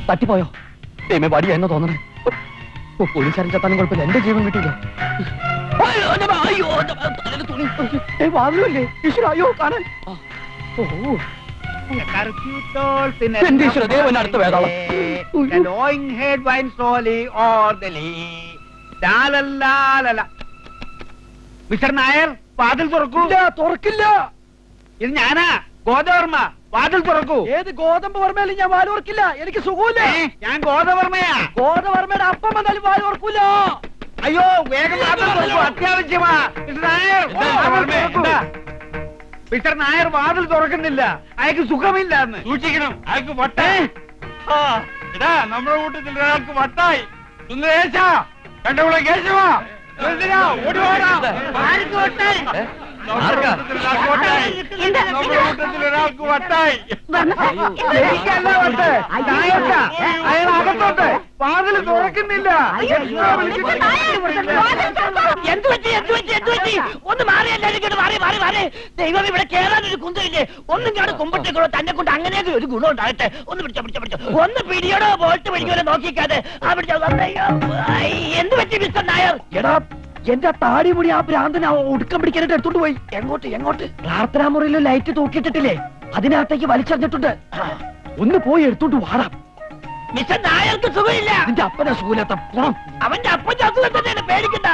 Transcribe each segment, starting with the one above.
തട്ടിപ്പോയോ? ദൈവമേ വടിയ എന്ന് തോന്നണേ. പോലീസുകാരൻ ചത്താനും കുഴപ്പമില്ല, എന്റെ ജീവൻ കിട്ടിയില്ല. വാതിലല്ലേ ഈശ്വരോ കാണാൻ. എന്റെ ഈശ്വര ദേവൻ അടുത്ത വേദാളം. മിസ്റ്റർ നായർ വാതിൽ തുറക്കൂ. തുറക്കില്ല. ഇത് ഞാനാ ഗോദവർമ്മ. വാതിൽ തുറക്കൂ. ഏത് ഗോതമ്പ് വർമ്മയിലും ഞാൻ വാല് തുറക്കില്ല. എനിക്ക് സുഖമില്ല. ഞാൻ ഗോദവർമ്മയാ. ഗോതവർമ്മയുടെ അപ്പം വന്നാലും വാല് തുറക്കൂല. അയ്യോ വേഗം വാതിൽ തുറക്കൂ, അത്യാവശ്യമാ. മിസ്റ്റർ നായർ മിസ്റ്റർ നായർ വാതിൽ തുറക്കുന്നില്ല. അയാൾക്ക് സുഖമില്ല എന്ന്. സൂക്ഷിക്കണം, അയാൾക്ക് വട്ടേ. ഇതാ നമ്മുടെ കൂട്ടത്തിൽ ഒരാൾക്ക് വട്ടായി. സുന്ദരേശ കണ്ടുകൂടെ കേശവാ, ഓടിവാടാ. ഒരാൾക്ക് വട്ടായി. എനിക്കല്ല വട്ട്, അയാൾ അകത്തോട്ട്. വാതിൽ തുറക്കുന്നില്ല. ഒന്ന് മാറി, എല്ലാവരും മാറി. ദൈവം ഇവിടെ കേറാനൊരു കുന്തമില്ലേ? ഒന്നും കാണും കുമ്പട്ടേക്കോളൂ. തന്നെ കൊണ്ട് അങ്ങനെയൊക്കെ ഒരു ഗുണം ഉണ്ടാകട്ടെ. ഒന്ന് പിടിച്ചോ. ഒന്ന് പിടിയോടോ ബോൾട്ട് പിടിക്കോലോ നോക്കിക്കാതെ. എന്ത് പറ്റി മിസ്റ്റർ നായർ? എടാ എന്റെ താടി മുടി ആ ഭ്രാന്തൻ ഒടുക്കം പിടിക്കാനായിട്ട് എടുത്തോണ്ട് പോയി. എങ്ങോട്ട്? പ്രാർത്ഥനാ മുറിയിൽ ലൈറ്റ് തൂക്കിയിട്ടിട്ടില്ലേ, അതിനകത്തേക്ക് വലിച്ചെറിഞ്ഞിട്ടുണ്ട്. ഒന്ന് പോയി എടുത്തോണ്ട് വാടാം. മിസ്റ്റർ നായർക്ക് സുഖമില്ല. നിന്റെ അപ്പനെ സുഖമില്ലാത്ത അവന്റെ അപ്പന്റെ അസുഖം തന്നെയാണ്, പേടിക്കണ്ട.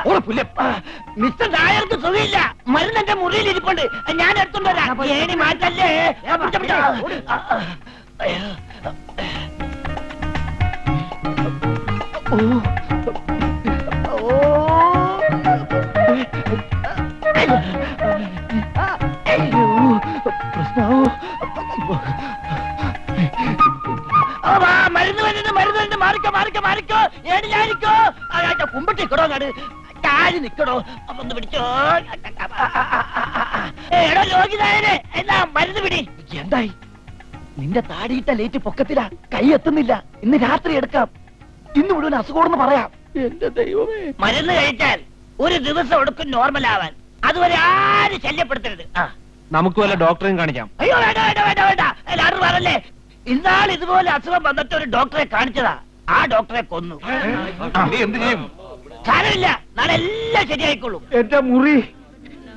മിസ്റ്റർ നായർക്ക് സുഖമില്ല. മരുന്ന് എന്റെ മുറിയിൽ ഇരിപ്പുണ്ട്, ഞാൻ എടുത്തോണ്ട് വരാം. ഏണി മാറ്റല്ലേ. മരുന്ന് മാറിക്കോ. ഏണിക്കോ കുമ്പട്ടിക്കടോ, കാട് കാല് നിക്കടോ. ഒന്ന് പിടിച്ചോ. എടോ ലോകിനായനെ, എന്നാ മരുന്ന് പിടി. എന്തായി? നിന്റെ താടിയിട്ട ലേറ്റ് പൊക്കത്തിലാ, കൈ എത്തുന്നില്ല. ഇന്ന് രാത്രി എടുക്കാം. ഇന്ന് മുഴുവൻ അസുഖമെന്ന് പറയാം. എന്റെ ദൈവമേ. മരുന്ന് കഴിച്ചാൽ ഒരു ദിവസം എടുക്കും നോർമൽ ആവാൻ. അതുവരെ ആരും ശല്യപ്പെടുത്തരുത്. നമുക്ക് വല്ല ഡോക്ടറെയും കാണിക്കാം. അയ്യോ വേണ്ട. എല്ലാവരും പറഞ്ഞല്ലേ, ഇന്നാൾ ഇതുപോലെ അസുഖം വന്നിട്ട് ഒരു ഡോക്ടറെ കാണിച്ചതാ. ആ ഡോക്ടറെ കൊന്നു. എന്ത് ചെയ്യും? സാരമില്ല, നാളെ എല്ലാം ശരിയായിക്കോളും. എന്റെ മുറി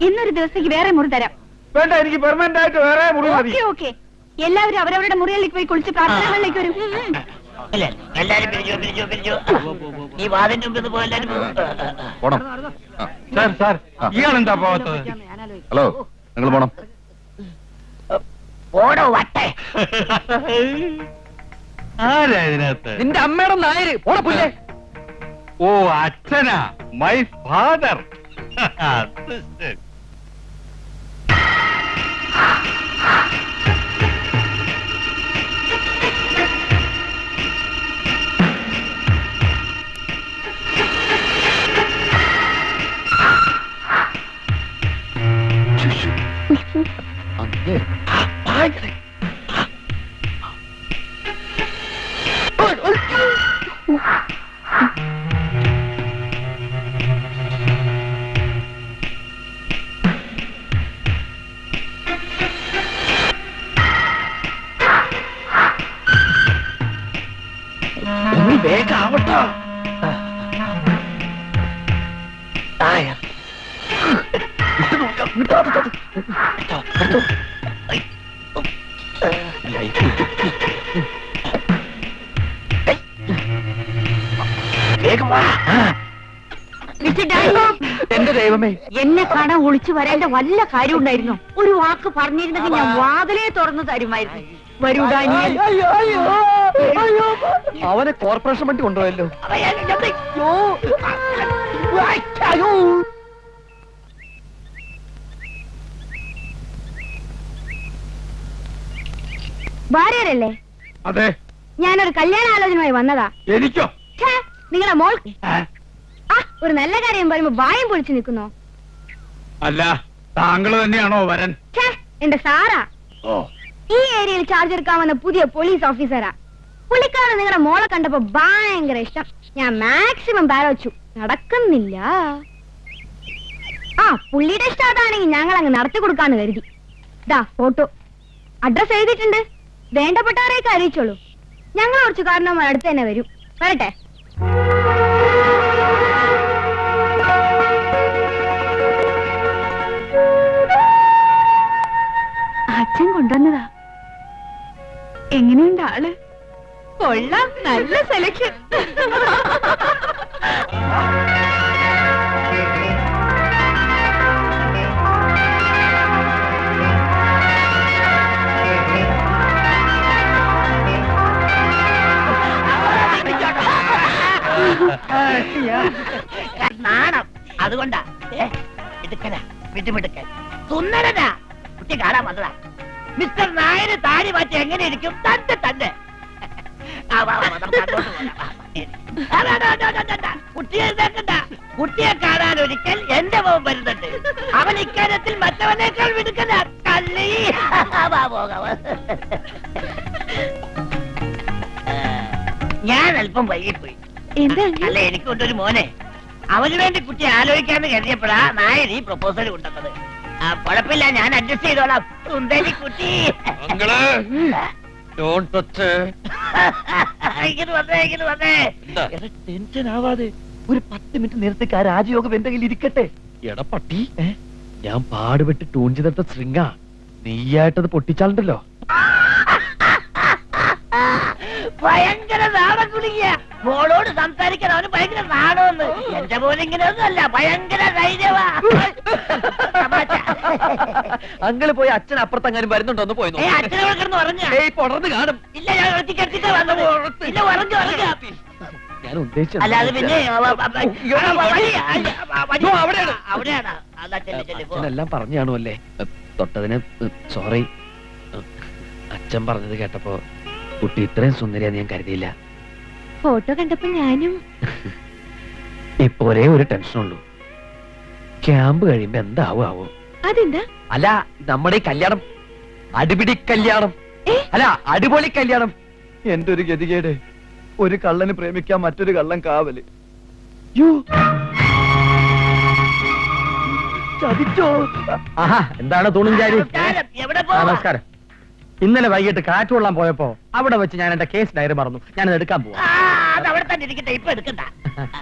ഇന്നൊരു ദിവസത്തേക്ക് വേറെ മുറി തരാം. വേണ്ട, എനിക്ക് പെർമനന്റ് ആയിട്ട് വേറെ മുറി മതി. ഓക്കെ. എല്ലാവരും അവരവരുടെ മുറികളിലേക്ക് പോയി കുളിച്ച് പ്രാർത്ഥനകളിലേക്ക് വരും. എല്ലാരും പിരിഞ്ഞു. ഈ വാതിന്റെ മുമ്പിൽ പോയി എല്ലാരും പോണം. സാർ ഇയാളെന്താ പോവാത്തത്? ഹലോ, നിങ്ങൾ പോണം. ഓടോ വട്ടെ. ആരാ ഇതിനകത്ത്? നിന്റെ അമ്മയുടെ നായര്. ഓടപ്പുല്ലേ. ഓ അച്ഛനാ, മൈ ഫാദർ. വേഗാവട്ടോ. എന്റെ ദൈവമേ, എന്നെ കാണാൻ ഒളിച്ചു വരേണ്ട വല്ല കാര്യം ഉണ്ടായിരുന്നു. ഒരു വാക്ക് പറഞ്ഞിരുന്നെങ്കിൽ ഞാൻ വാതിലേ തുറന്നു തരുമായിരുന്നു. വരൂ ഡാനിയൽ. അവനെ കോർപ്പറേഷൻ വണ്ടി കൊണ്ടുപോയല്ലോ. ഭാര്യരല്ലേ? അതെ. ഞാനൊരു കല്യാണാലോചനയുമായി വന്നതാ. എനിക്കോ? നിങ്ങളെ മോൾ ഒരു നല്ല കാര്യം പറയുമ്പോ വായം പൊളിച്ചു നിൽക്കുന്നോ? അല്ല, താങ്കൾ തന്നെയാണോ വരൻ? എന്റെ സാറാ. ഈ ഏരിയയിൽ ചാർജ് എടുക്കാമെന്ന പുതിയ പോലീസ് ഓഫീസറാ. പുള്ളിക്കാരൻ നിങ്ങളുടെ മോളെ കണ്ടപ്പോ ഭയങ്കര ഇഷ്ടം. ഞാൻ മാക്സിമം പാലോച്ചു, നടക്കുന്നില്ല. പുള്ളിയുടെ ഇഷ്ടം അതാണെങ്കിൽ ഞങ്ങൾ അങ്ങ് നടത്തി കൊടുക്കാന്ന് കരുതി. ദാ ഫോട്ടോ, അഡ്രസ് എഴുതിയിട്ടുണ്ട്. വേണ്ടപ്പെട്ടവരെയൊക്കെ അറിയിച്ചോളൂ. ഞങ്ങൾ കുറച്ച് കാരണവന്മാർ അടുത്ത് തന്നെ വരും. വരട്ടെ. അച്ഛൻ കൊണ്ടുവന്നതാ. എങ്ങനെയുണ്ട് ആള്? കൊള്ളാം, നല്ല സെലക്ഷൻ. നാണം അതുകൊണ്ടാ. മിടുക്കനാ, വിട്ടുമിടുക്കൻ, സുന്ദരനാ. കുട്ടി കാണാൻ വന്നതാ. മിസ്റ്റർ നായര് താടി മാറ്റി എങ്ങനെ ഇരിക്കും? തന്നെ തന്നെ. കുട്ടിയെ നോക്കണ്ട. കുട്ടിയെ കാണാൻ ഒരിക്കൽ എന്റെ മോൻ വരുന്നുണ്ട്. അവൻ ഇക്കാര്യത്തിൽ മറ്റവനേക്കാൾ വിടുക്കല. കള്ളി. ഞാൻ അല്പം വൈകിപ്പോയി. അല്ല, എനിക്ക് കൊണ്ടൊരു മോനെ. അവന് വേണ്ടി കുട്ടി ആലോചിക്കാന്ന് കരുതിയപ്പോഴാ നായർ ഈ പ്രപ്പോസൽ കൊണ്ടുവന്നത്. കുഴപ്പമില്ല, ഞാൻ അഡ്ജസ്റ്റ് ചെയ്തോളാം. സുന്ദരി കുട്ടി. ടെൻഷൻ ആവാതെ ഒരു 10 മിനിറ്റ് നേരത്തേക്ക് ആ രാജയോഗം എന്റെ കയ്യിൽ ഇരിക്കട്ടെ. എടാ പട്ടി, ഞാൻ പാടുപെട്ട് ട്യൂൺ ചെയ്തിട്ട ശൃംഗ നീയായിട്ടത് പൊട്ടിച്ചാലുണ്ടല്ലോ. ഭയങ്കര നാടൻ കുളിക്കുക. മോളോട് സംസാരിക്കാൻ അവന് ഭയങ്കര നാണമെന്ന്. എന്റെ പോലെ ഇങ്ങനെയൊന്നും അല്ല, ഭയങ്കര ധൈര്യമാ. അങ്ങള് പോയി അച്ഛൻ അപ്പുറത്തെങ്ങാനും വരുന്നുണ്ടോ എന്ന് പോയി അച്ഛനെ കിടന്ന് പറഞ്ഞ പൊടർന്ന് കാണും. ഇല്ല, ഞാൻ ഒറ്റയ്ക്ക് വന്നത്. ഇല്ല, ഉറങ്ങി. ഞാൻ ഉദ്ദേശിച്ചത് അല്ലാതെ പിന്നെ അവിടെയാണ്. അവിടെയാണ്. അച്ഛനെല്ലാം പറഞ്ഞു കാണുമല്ലേ. തൊട്ടതിന് സോറി. അച്ഛൻ പറഞ്ഞത് കേട്ടപ്പോ കുട്ടി ഇത്രയും സുന്ദരിയാന്ന് ഞാൻ കരുതിയില്ല. ഫോട്ടോ കണ്ടപ്പോ ഞാനും. ഇപ്പൊ ഒരേ ഒരു ടെൻഷനുള്ളൂ, ക്യാമ്പ് കഴിയുമ്പോ എന്താവോ. അതെന്താ? അല്ല, നമ്മുടെ ഈ കല്യാണം അടിപിടി കല്യാണം അല്ല, അടിപൊളി കല്യാണം. എന്റെ ഒരു ഗതികേട്. ഒരു കള്ളന് പ്രേമിക്കാൻ മറ്റൊരു കള്ളൻ കാവല്. ചതിച്ചോ? ആഹാ, എന്താണ് തൂണും ചാരി? എവിടെ പോവാ? നമസ്കാരം. ഇന്നലെ വൈകിട്ട് കാറ്റ് കൊള്ളാൻ പോയപ്പോ അവിടെ വെച്ച് ഞാൻ എന്റെ കേസ് ഡയറി മറന്നു. ഞാനത് എടുക്കാൻ പോവാ. അത് അവിടെ തന്നെ ഇരിക്കട്ടെ, ഇപ്പൊ എടുക്കണ്ട.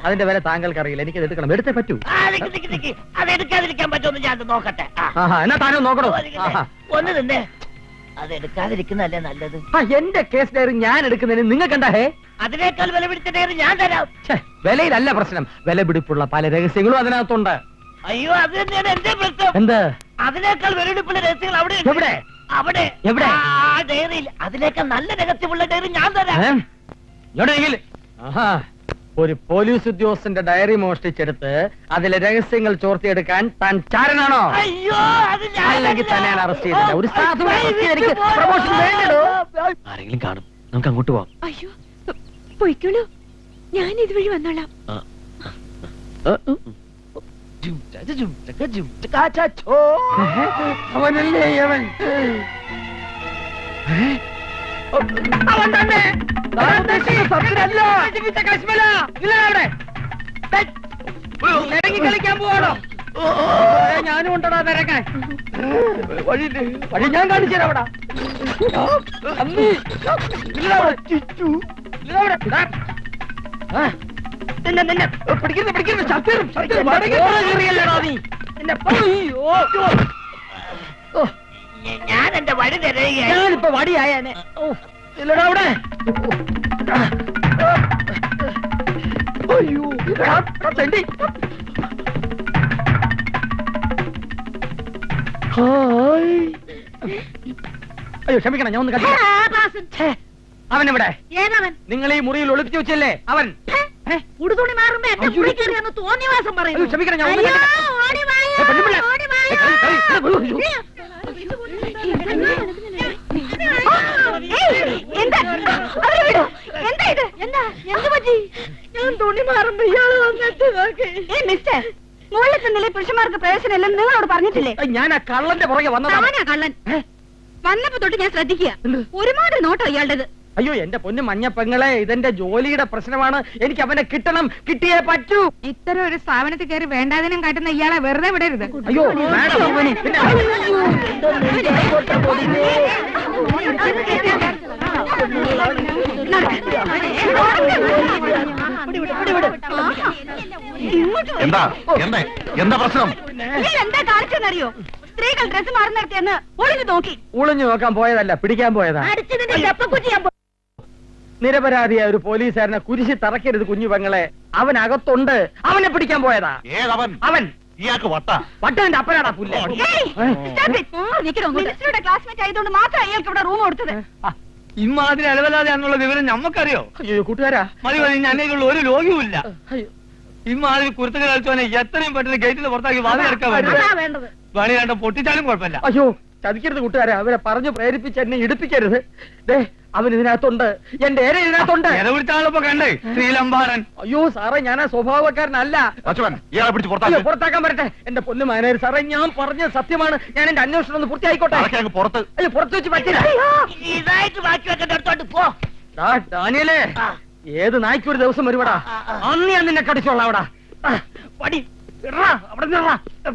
അതിന്റെ വില താങ്കൾക്ക് അറിയില്ല, എനിക്കത് എടുക്കണം. എടുത്തേ പറ്റൂ. അത് എടുക്കാതിരിക്കാൻ പറ്റുമെന്ന് ഞാൻ നോക്കട്ടെ. ആഹാ, എന്നാ താനും നോക്കണോ? ആഹാ. ഒന്ന് നിന്നേ. അത് എടുക്കാതിരിക്കുന്നതല്ലേ നല്ലത്. എന്റെ കേസ് ഡയറി ഞാൻ എടുക്കുന്നതിന് നിങ്ങൾ കണ്ടാ? ഹേ, അതിനേക്കാൾ വില പിടിച്ച ഡയറി ഞാൻ തരാം. വിലയിലല്ല പ്രശ്നം, വില പിടിപ്പുള്ള പല രഹസ്യങ്ങളും അതിനകത്തുണ്ട്. അയ്യോ, അത് തന്നെയാണ് എന്റെ പ്രശ്നം. എന്ത്? അതിനേക്കാൾ വില പിടിപ്പുള്ള രഹസ്യങ്ങൾ അവിടെ എവിടെ? അവിടെ എവിടെ? ആ ഡയറിയിൽ. അതിനേക്കാൾ നല്ല രഹസ്യമുള്ള ഡയറി ഞാൻ തരാം. ആഹാ, ഒരു പോലീസ് ഉദ്യോഗസ്ഥന്റെ ഡയറി മോഷ്ടിച്ചെടുത്ത് അതിലെ രഹസ്യങ്ങൾ ചോർത്തിയെടുക്കാൻ താൻ ചാരനാണോ? അയ്യോ, അത് അല്ലെങ്കിൽ തന്നെ അറസ്റ്റ് ചെയ്തില്ല. ഒരു സാധുവിനെ arrest ചെയ്ത് എനിക്ക് പ്രൊമോഷൻ വേണ്ടടോ. ആരെങ്കിലും കാണും, നമുക്ക് അങ്ങോട്ട് പോവാം. അയ്യോ, പോയിക്കോളൂ, ഞാൻ ഇതുവഴി വന്നോളാം. അവനല്ലേ അവൻ? അവൻ തന്നെ. ഇറങ്ങി കളിക്കാൻ പോവാണോ? ഞാനും ഉണ്ടോ നിരക്കാൻ? വഴി ഞാൻ കാണിച്ചു തരാം. ഞാൻ എന്റെ വഴി തരുകയാണ്. ഞാനിപ്പോ വടിയായനെ. ഇല്ലടാ അവിടെ. അയ്യോ, അയ്യോ, ക്ഷമിക്കണം, ഞാൻ ഒന്ന് കളിക്കാം. അവനെവിടെ? ഏതവൻ? നിങ്ങൾ ഈ മുറിയിൽ ഒളിപ്പിച്ചു വെച്ചല്ലേ അവൻ? ഉടുതുണി മാറുമ്പോ എന്റെ മുറി കയറിയെന്ന് തോന്നിവാസം അയ്യോ, പറയുന്നു. ക്ഷമിക്കണം, ഞാൻ ഒന്ന് അയ്യോ, കളിക്കാം. ഓടി വായോ, പെണ്ണുപിള്ള. ഓടി വായോ. എന്താ? അവരെ വിടൂ. എന്താ ഇത്? എന്താ? എന്ത് പറ്റി? ഞാൻ തുണി മാറുമ്പോ ഇയാള് വന്നിട്ട് നോക്കി. മിസ്റ്റർ, മുകളിലത്തെ നിലയിൽ പുരുഷന്മാർക്ക് പ്രവേശനമില്ലെന്ന് നിങ്ങളോട് പറഞ്ഞിട്ടില്ലേ? ഞാൻ ആ കള്ളന്റെ പുറകെ വന്നതാണ്. താനാ കള്ളൻ. വന്നപ്പോ തൊട്ട് ഞാൻ ശ്രദ്ധിക്കുക. ഒരുമാതിരി നോട്ടോ ഇയാളുടേത്. അയ്യോ, എന്റെ പൊന്നു മഞ്ഞ പെങ്ങളെ, ഇതെന്റെ ജോലിയുടെ പ്രശ്നമാണ്. എനിക്ക് അവനെ കിട്ടണം, കിട്ടിയേ പറ്റൂ. ഇത്തരം ഒരു സ്ഥാപനത്തിൽ കയറി വേണ്ടാതിനും കാട്ടുന്ന ഇയാളെ വെറുതെ വിടരുത്. അയ്യോ, മാഡം, പിന്നെ നടക്ക്. എന്താ എന്താ എന്താ പ്രശ്നം? എന്താ കാണിച്ചെന്നറിയോ? സ്ത്രീകൾ ഡ്രസ് മാറുന്നിടത്തെന്ന് ഒളിഞ്ഞു നോക്കി. ഒളിഞ്ഞു നോക്കാൻ പോയതല്ല, പിടിക്കാൻ പോയതാ. നിരപരാധിയായ ഒരു പോലീസുകാരനെ കുരിശി തറക്കരുത് കുഞ്ഞു പെങ്ങളെ. അവൻ അകത്തുണ്ട്, അവനെ പിടിക്കാൻ പോയതാ. ഏതവൻ? അവൻ ഇയാൾക്ക് വട്ട. വട്ടന്റെ അപ്പനാടാ പുല്ലേ. മിനിസ്റ്ററുടെ ക്ലാസ്മേറ്റ് ആയതുകൊണ്ട് മാത്രം അയാൾക്ക് ഇവിടെ റൂം കൊടുത്തത്. ഇമ്മാതിരി അലവലാതെയാണെന്നുള്ള വിവരം ഞമ്മക്കറിയോ? അയ്യോ കൂട്ടുകാരാ, മതി മതി, ഞാനേക്കുള്ള ഒരു രോഗിയുമില്ല. അയ്യോ. ഇമ്മാതിരി കുരുത്തകൾ കളിച്ചവനെ എത്രയും പെട്ടെന്ന് ഗേറ്റിൽ പുറത്താക്കി വാതിലെടുക്കാൻ വേണ്ടത് വേണി കണ്ട പൊട്ടിച്ചാലും കുഴപ്പമില്ല. അയ്യോ ചതിക്കരുത് കൂട്ടുകാരെ, അവരെ പറഞ്ഞു പ്രേരിപ്പിച്ച് എന്നെ ഇടിപ്പിക്കരുത്. ദേ അവൻ ഇതിനകത്തുണ്ട്, എന്റെ ഏര ഇതിനകത്തുണ്ട്. ഇല വിളിച്ചാളിപ്പോ കണ്ടേ ശ്രീലംബാരൻ. അയ്യോ സാറേ, ഞാൻ ആ സ്വഭാവക്കാരനല്ല. അച്ഛൻ ഇയാളെ പിടിച്ച് അയ്യോ, പുറത്താക്കി. പുറത്താക്കാൻ പറ്റട്ടെ. എന്റെ പൊന്നു മാനേജർ സാറേ, ഞാൻ പറഞ്ഞ സത്യമാണ്. ഞാൻ എന്റെ അന്വേഷണം ഒന്ന് പൂർത്തിയായിക്കോട്ടെ. അങ്ങ് പുറത്ത്. അയ്യോ പുറത്ത് വെച്ച് പറ്റില്ല. ഇതായിട്ട് ബാക്കി വെക്കേണ്ട അടുത്തോട്ട് പോ. ഡാനിയലേ, ഏത് നായ്ക്കൊരു ദിവസം വരുവടാ, അന്ന് ഞാൻ നിന്നെ കടിച്ചോളാം. അവിടെ പടി ഇടറാ, അവിടെ നിറ.